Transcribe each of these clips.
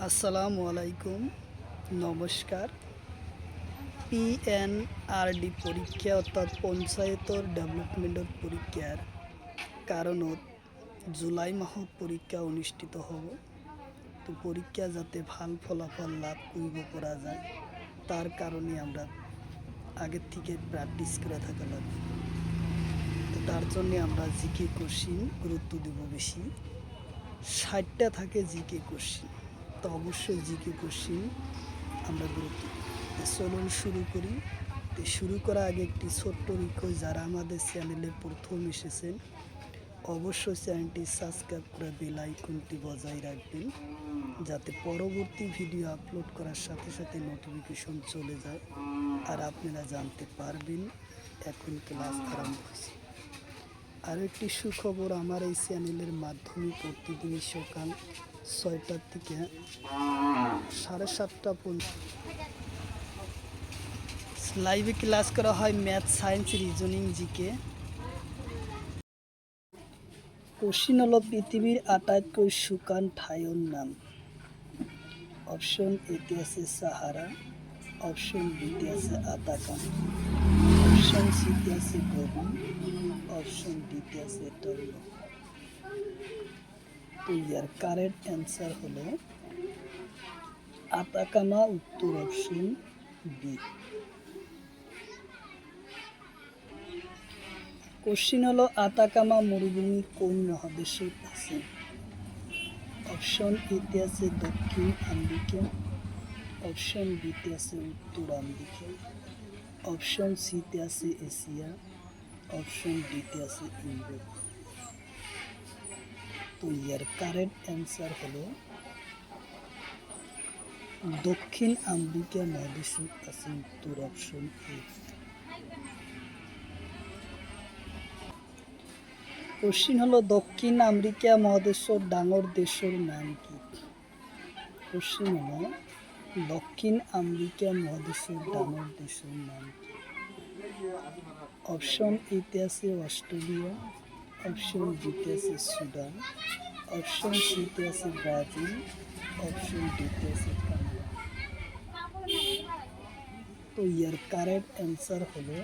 আসসালামু আলাইকুম, নমস্কার। PNRD পরীক্ষা অর্থাৎ পঞ্চায়তৰ ডেভেলপমেণ্টৰ পৰীক্ষাৰ কাৰণত জুলাই মাহত পৰীক্ষা অনুষ্ঠিত হ'ব। তো পরীক্ষা যাতে ভাল ফলাফল লাভ কৰিব পৰা যায় তার কারণে আমরা আগের থেকে প্র্যাকটিস করে থাকা লাগবে। তো তার জন্যে আমরা জিকে কোশ্চিন গুরুত্ব দেব বেশি। 60টা থাকে জিকে কোশ্চিন, তো অবশ্যই জিকে কোশ্চিন আমরা গুরুত্ব দিই। চলুন শুরু করি। তো শুরু করার আগে একটি ছোট্ট রিকোয়েস্ট, যারা আমাদের চ্যানেলে প্রথম এসেছেন অবশ্যই চ্যানেলটি সাবস্ক্রাইব করে বেল আইকনটি বজায় রাখবেন, যাতে পরবর্তী ভিডিও আপলোড করার সাথে সাথে নোটিফিকেশন চলে যায় আর আপনারা জানতে পারবেন এখন ক্লাস আরম্ভ হয়েছে। আর একটি সুখবর, আমার এই চ্যানেলের মাধ্যমে প্রতিদিন সকাল 6টা থেকে 7:30 পর্যন্ত লাইভে ক্লাস করা হয় math, science, reasoning, GK. Question হলো পৃথিবীর আটাইতকৈ শুকান ঠাইৰ নাম। অপশন এতে আছে সাহারা, অপশন বিতে আছে আতাকামা, অপশন সিতে আছে গোবি, অপশন ডিতে আছে টর্লো। তো ইয়ার কারেক্ট অ্যান্সার হলো আতাকামা, উত্তর অপশন বি। কোশ্চিন হলো আতাকামা মরুভূমি কোন মহাদেশে আছে? অপশন এতে আছে দক্ষিণ আমেরিকা, অপশন বিতে আছে উত্তর আমেরিকা, অপশন সিতে আছে এশিয়া, অপশন ডিতে আছে ইউরোপ। তো ইয়ার কারেক্ট অ্যান্সার হলো দক্ষিণ আমেরিকা মহাদেশে আছে, উত্তর অপশন এ। কোশ্চিন হলো দক্ষিণ আমেরিকা মহাদেশের ডাঙর দেশের নাম কি? কোশ্চিন হলো দক্ষিণ আমেরিকা মহাদেশের ডাঙর দেশের নাম কি? অপশন এতে আছে অস্ট্রেলিয়া, অপশন বিতে আছে সুদান, অপশন সিতে আছে ব্রাজিল, অপশন ডিতে আছে কানাডা। তো ইয়ার কারেক্ট অ্যান্সার হলো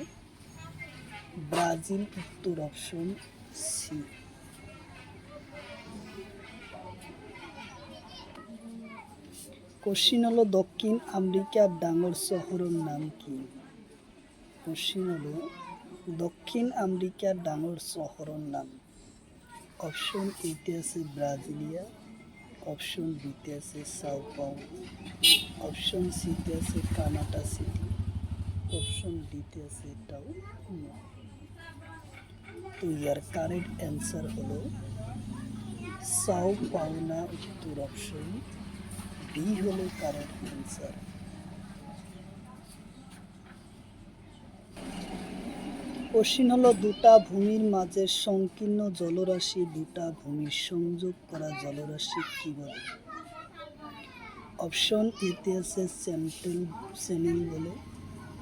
ব্রাজিল, উত্তর অপশন সি। কোশ্চিন হলো দক্ষিণ আমেরিকার ডাঙর শহরের নাম কি? কোশ্চিন হলো দক্ষিণ আমেরিকার ডাঙর শহরের নাম। অপশন এতে আছে ব্রাজিলিয়া, অপশন বিতে আছে সাও পাওলো, অপশন সিতে আছে কানাডা সিটি, অপশন ডিতে আছে টাও। তো ইয়ার কারেক্ট অ্যান্সার হলো সাও পাওনা, উত্তর অপশন বি হলো কারেক্ট অ্যান্সার। কোশ্চিন হলো দুটা ভূমির মাঝে সংকীর্ণ জলরাশি দুটা ভূমির সংযোগ করা জলরাশি কি বলে? অপশন এতে আছে চ্যানেল বলে,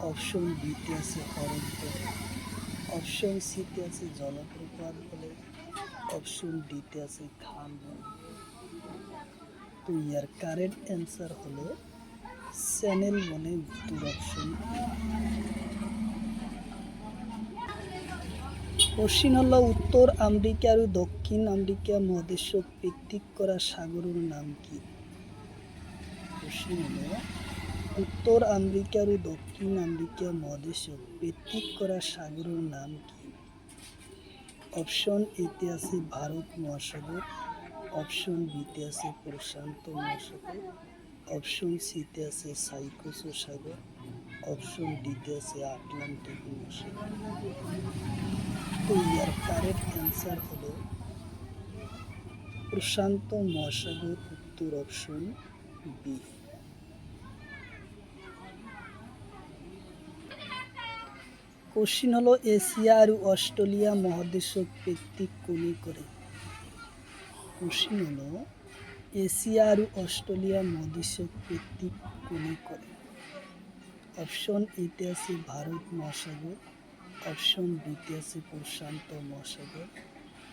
অপশন বিতে আছে হ্রদ বলে, অপশন সিতে আছে জলপ্রপাত বলে, অপশন ডিতে আছে খাল বলে। তো ইয়ার কারেক্ট অ্যান্সার হলো চ্যানেল বলে, উত্তর অপশন। কোশ্চিন হলো উত্তর আমেরিকা আর দক্ষিণ আমেরিকা মহাদেশক ভিত্তিক করা সাগরের নাম কি? কোশ্চিন হলো উত্তর আমেরিকা আর দক্ষিণ আমেরিকা মহাদেশক ভিত্তিক করা সাগরের নাম কি? অপশন এতে আছে ভারত মহাসাগর, অপশন বিতে আছে প্রশান্ত মহাসাগর, অপশন সিতে আছে সাইকোস সাগর, অপশন ডিতে আছে আটলান্টিক মহাসাগর। তো ইয়ার কারেক্ট অ্যান্সার হলো প্রশান্ত মহাসাগর, উত্তর অপশন বি। কোশ্চিন হলো এশিয়া আর অস্ট্রেলিয়া মহাদেশক ভিত্তিক কোনি করে? কোশ্চিন হলো এশিয়া আর অস্ট্রেলিয়া মহাদেশক ভিত্তিক কোনি করে? অপশন এতে আছে ভারত মহাসাগর, অপশন বিতে আছে প্রশান্ত মহাসাগর,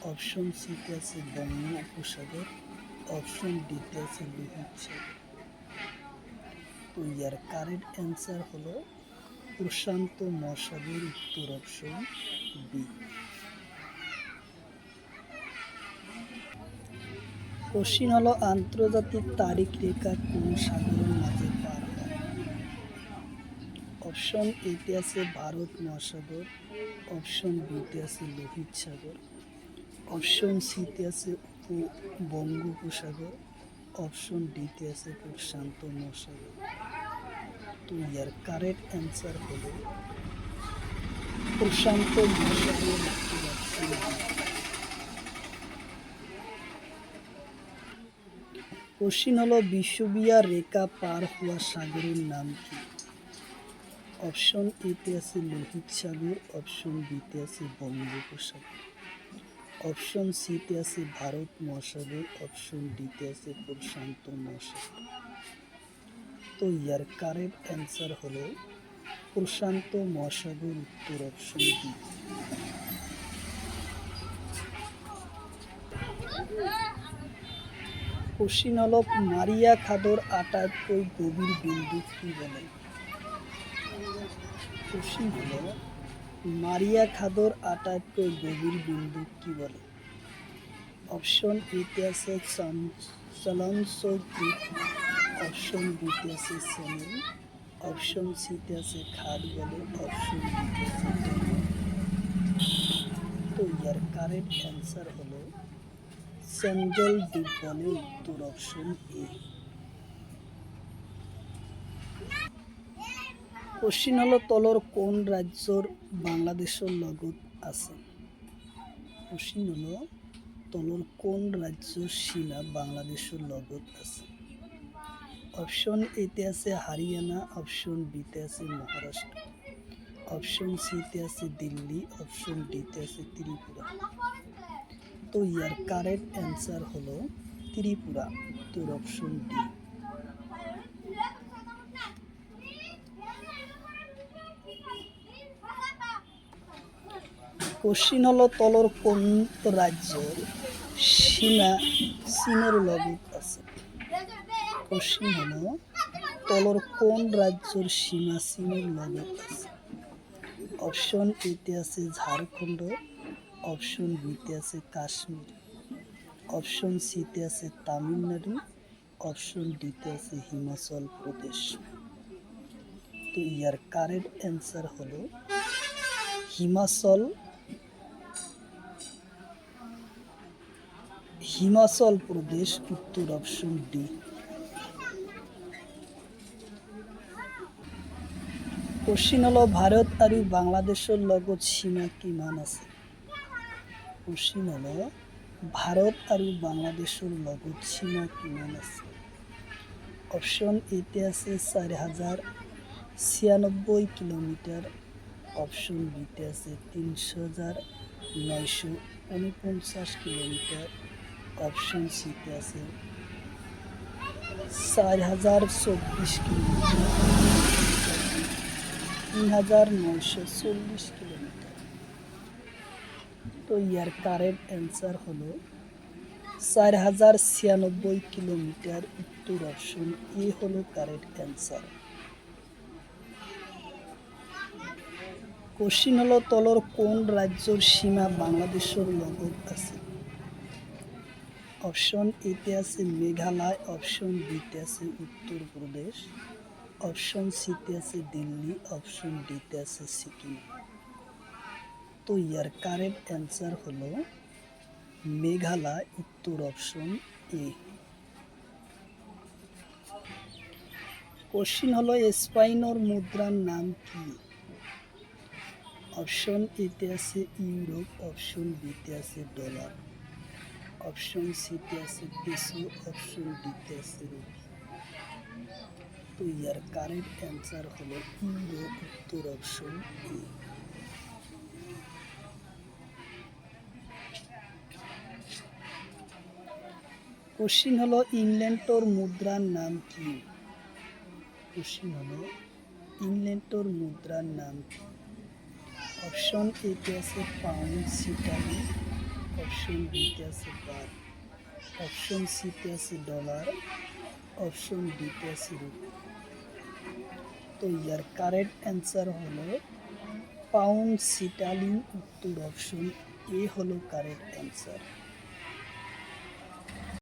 অপশন সিতে আছে বঙ্গ উপসাগর, অপশন ডিতে আছে লোহিত সাগর। তো ইয়ার কারেক্ট অ্যান্সার হলো প্রশান্ত মহাসাগর, উত্তর অপশন বি। কোশ্চিন হলো আন্তর্জাতিক তারিখ রেখা কোন সাগরের মাঝে পার হয়? অপশন এতে আছে ভারত মহাসাগর, অপশন বিতে আছে লোহিত সাগর, অপশন সিতে আছে বঙ্গোপসাগর, অপশন ডিতে আছে প্রশান্ত মহাসাগর। তো ইয়ার কারেক্ট অ্যান্সার হলো প্রশান্ত মহাসাগর, উত্তর অপশন বি। কোশ্চিন হলো বিষুবীয় রেখা পার হওয়া সাগরের নাম কি? অপশন এতে আছে লোহিত সাগর, অপশন বিতে আছে বঙ্গোপসাগর, অপশন সিতে আছে ভারত মহাসাগর, অপশন ডিতে আছে প্রশান্ত মহাসাগর। তো ইয়ার কারেক্ট অ্যান্সার হলো প্রশান্ত মহাসাগর, উত্তর অপশন বি। কোশ্চিন হলো মারিয়া খাদর আটাইতকৈ গভীর বিন্দু কি বলে? কোশ্চিন হলো মারিয়া খাদর আটাইতকৈ গভীর বিন্দু কি বলে? অপশন এতে আছে চালানসো দ্বীপ, অপশন বিতে আছে চ্যানেল, অপশন সিতে আছে খাদ বলে, অপশন ডিতে আছে ডোমেন। তো ইয়ার কারেক্ট অ্যান্সার হলো সেঞ্জল দ্বীপ বলে, উত্তর অপশন এ। কোশ্চিন হলো তলর কোন রাজ্যর বাংলাদেশের লগত আছে? কোশ্চিন হলো তলর কোন রাজ্যর সীমা বাংলাদেশের লগত আছে? অপশন এতে আছে হরিয়ানা, অপশন বিতে আছে মহারাষ্ট্র, অপশন সিতে আছে দিল্লি, অপশন ডিতে আছে ত্রিপুরা। তো ইয়ার কারেক্ট অ্যান্সার হলো ত্রিপুরা, উত্তর অপশন ডি। কোশ্চিন হলো তলর কোন রাজ্যের সীমা চীনের লগত আছে? কোশ্চিন হলো তলর কোন রাজ্যের সীমা চীনের লগত আছে? অপশন এতে আছে ঝাড়খণ্ড, অপশন বিতে আছে কাশ্মীর, অপশন সিতে আছে তামিলনাড়ু, অপশন ডিতে আছে হিমাচল প্রদেশ। তো ইয়ার কারেক্ট অ্যান্সার হলো হিমাচল প্রদেশ, উত্তর অপশন ডি। কোশ্চিন হলো ভারত আর বাংলাদেশের লগত সীমা কিমান আছে? কোশ্চিন হলো ভারত আর বাংলাদেশের লগত সীমা কিমান আছে? অপশন এতে আছে 4096 কিলোমিটার, অপশন বিতে আছে 30,949 কিলোমিটার, অপশন সিতে আছে 4024 কিলোমিটার, 3940 কিলোমিটার। তো ইয়ার কারেক্ট অ্যান্সার হলো 4096 কিলোমিটার, উত্তর অপশন এ হলো কারেক্ট অ্যান্সার। কোশ্চিন হলো তলর কোন রাজ্যের সীমা বাংলাদেশের লগত আছে? অপশন এতে আছে মেঘালয়, অপশন বিতে আছে উত্তরপ্রদেশ, অপশন সিতে আছে দিল্লি, অপশন ডিতে আছে সিকিম। তো ইয়ার কারেক্ট অ্যান্সার হলো মেঘালয়, উত্তর অপশন এ। কোশ্চিন হলো স্পেনের মুদ্রার নাম কি? অপশন এতে আছে ইউরো, অপশন বিতে আছে ডলার, অপশন সিতে আছে পেসো, অপশন ডিতে আছে রুপি। তো ইয়ার কারেক্ট অ্যান্সার হলো ইউরো, উত্তর অপশন এ। কোশ্চিন হলো ইংল্যান্ডের মুদ্রার নাম কি? কোশ্চিন হলো ইংল্যান্ডের মুদ্রার নাম কি? অপশন এতে আছে পাউন্ড স্টার্লিং, অপশন বিতে আছে বাট, অপশন সিতে আছে ডলার, অপশন ডিতে আছে রুপি। তো ইয়ার কারেক্ট অ্যান্সার হলো পাউন্ড স্টার্লিং। উত্তর অপশন এ হলো কারেক্ট অ্যান্সার।